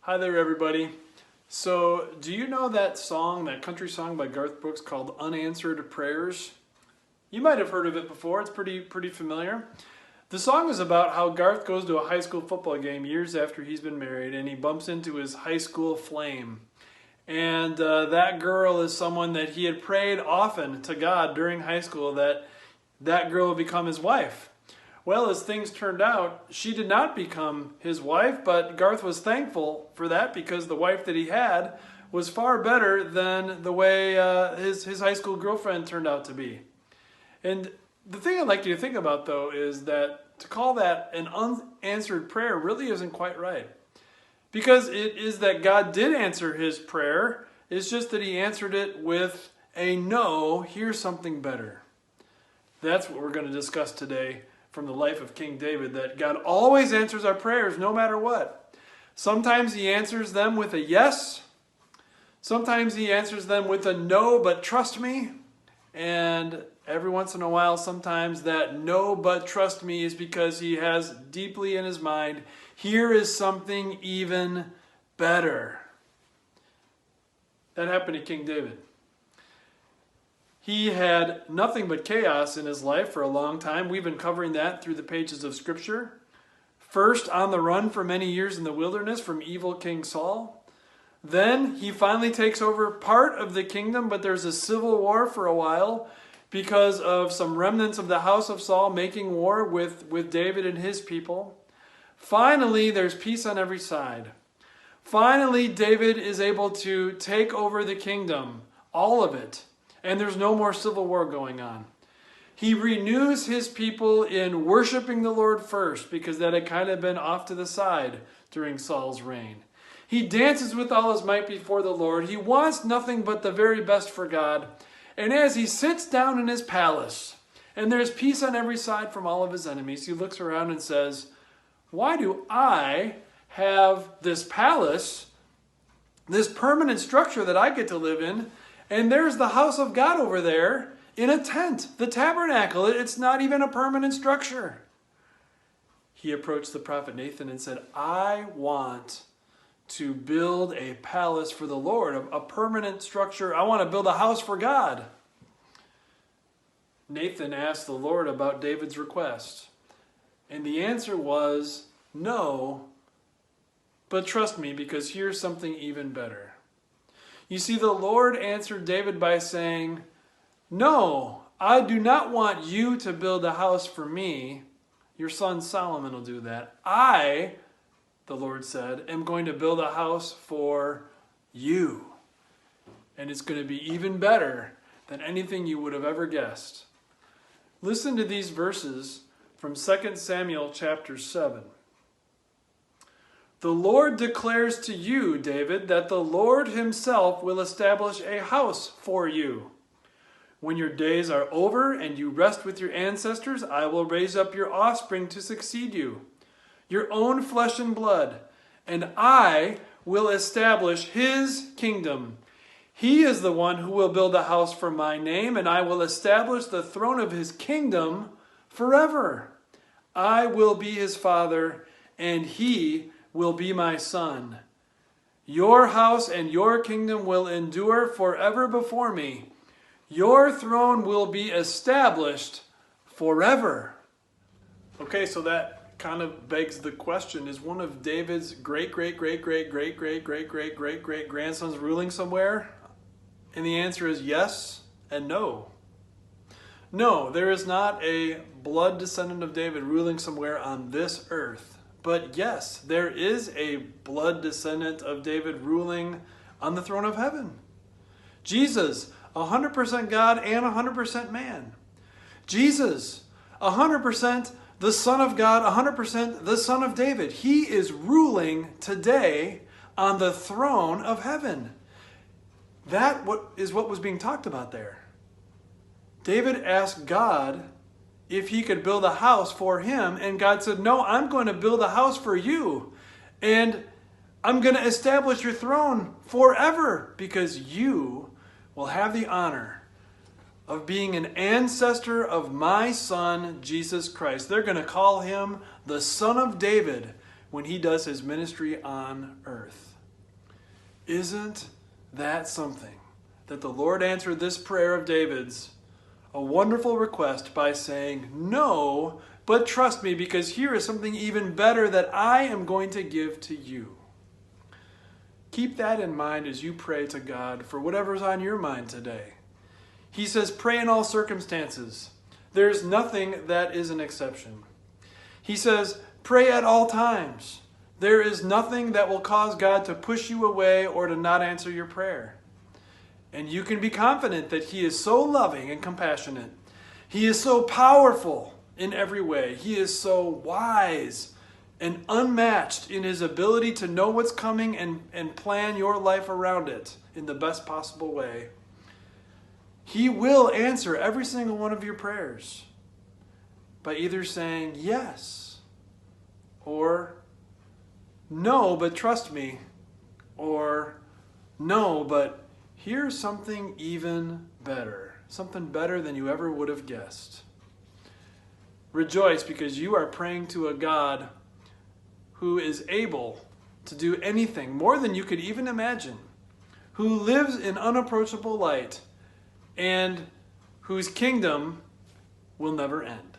Hi there, everybody. So, do you know that song, that country song by Garth Brooks called Unanswered Prayers? You might have heard of it before. It's pretty familiar. The song is about how Garth goes to a high school football game years after he's been married, and he bumps into his high school flame. And that girl is someone that he had prayed often to God during high school that girl would become his wife. Well, as things turned out, she did not become his wife, but Garth was thankful for that because the wife that he had was far better than the way his high school girlfriend turned out to be. And the thing I'd like you to think about, though, is that to call that an unanswered prayer really isn't quite right. Because it is that God did answer his prayer, it's just that he answered it with a no, here's something better. That's what we're going to discuss today from the life of King David, that God always answers our prayers no matter what. Sometimes he answers them with a yes. Sometimes he answers them with a no, but trust me. And every once in a while, sometimes that no, but trust me is because he has deeply in his mind, here is something even better. That happened to King David. He had nothing but chaos in his life for a long time. We've been covering that through the pages of Scripture. First, on the run for many years in the wilderness from evil King Saul. Then he finally takes over part of the kingdom, but there's a civil war for a while because of some remnants of the house of Saul making war with David and his people. Finally, there's peace on every side. Finally, David is able to take over the kingdom, all of it. And there's no more civil war going on. He renews his people in worshiping the Lord first, because that had kind of been off to the side during Saul's reign. He dances with all his might before the Lord. He wants nothing but the very best for God. And as he sits down in his palace, and there's peace on every side from all of his enemies, he looks around and says, why do I have this palace, this permanent structure that I get to live in, and there's the house of God over there in a tent, the tabernacle. It's not even a permanent structure. He approached the prophet Nathan and said, I want to build a palace for the Lord, a permanent structure. I want to build a house for God. Nathan asked the Lord about David's request. And the answer was, no, but trust me, because here's something even better. You see, the Lord answered David by saying, no, I do not want you to build a house for me. Your son Solomon will do that. I, the Lord said, am going to build a house for you. And it's going to be even better than anything you would have ever guessed. Listen to these verses from 2 Samuel chapter 7. The Lord declares to you, David, that the Lord himself will establish a house for you. When your days are over and you rest with your ancestors, I will raise up your offspring to succeed you, your own flesh and blood, and I will establish his kingdom. He is the one who will build a house for my name, and I will establish the throne of his kingdom forever. I will be his father, and he will be my son. Your house and your kingdom will endure forever before me. Your throne will be established forever. Okay, so that kind of begs the question, is one of David's great-great-great-great-great-great-great-great-great-grandsons ruling somewhere? And the answer is yes and no. No, there is not a blood descendant of David ruling somewhere on this earth. But yes, there is a blood descendant of David ruling on the throne of heaven. Jesus, 100% God and 100% man. Jesus, 100% the Son of God, 100% the Son of David. He is ruling today on the throne of heaven. That is what was being talked about there. David asked God if he could build a house for him, and God said, no, I'm going to build a house for you, and I'm going to establish your throne forever, because you will have the honor of being an ancestor of my son, Jesus Christ. They're going to call him the Son of David when he does his ministry on earth. Isn't that something? That the Lord answered this prayer of David's, a wonderful request, by saying, no, but trust me, because here is something even better that I am going to give to you. Keep that in mind as you pray to God for whatever's on your mind today. He says, pray in all circumstances. There's nothing that is an exception. He says, pray at all times. There is nothing that will cause God to push you away or to not answer your prayer. And you can be confident that he is so loving and compassionate. He is so powerful in every way. He is so wise and unmatched in his ability to know what's coming and plan your life around it in the best possible way. He will answer every single one of your prayers by either saying yes or no, but trust me, or no, but here's something even better, something better than you ever would have guessed. Rejoice, because you are praying to a God who is able to do anything more than you could even imagine, who lives in unapproachable light, and whose kingdom will never end.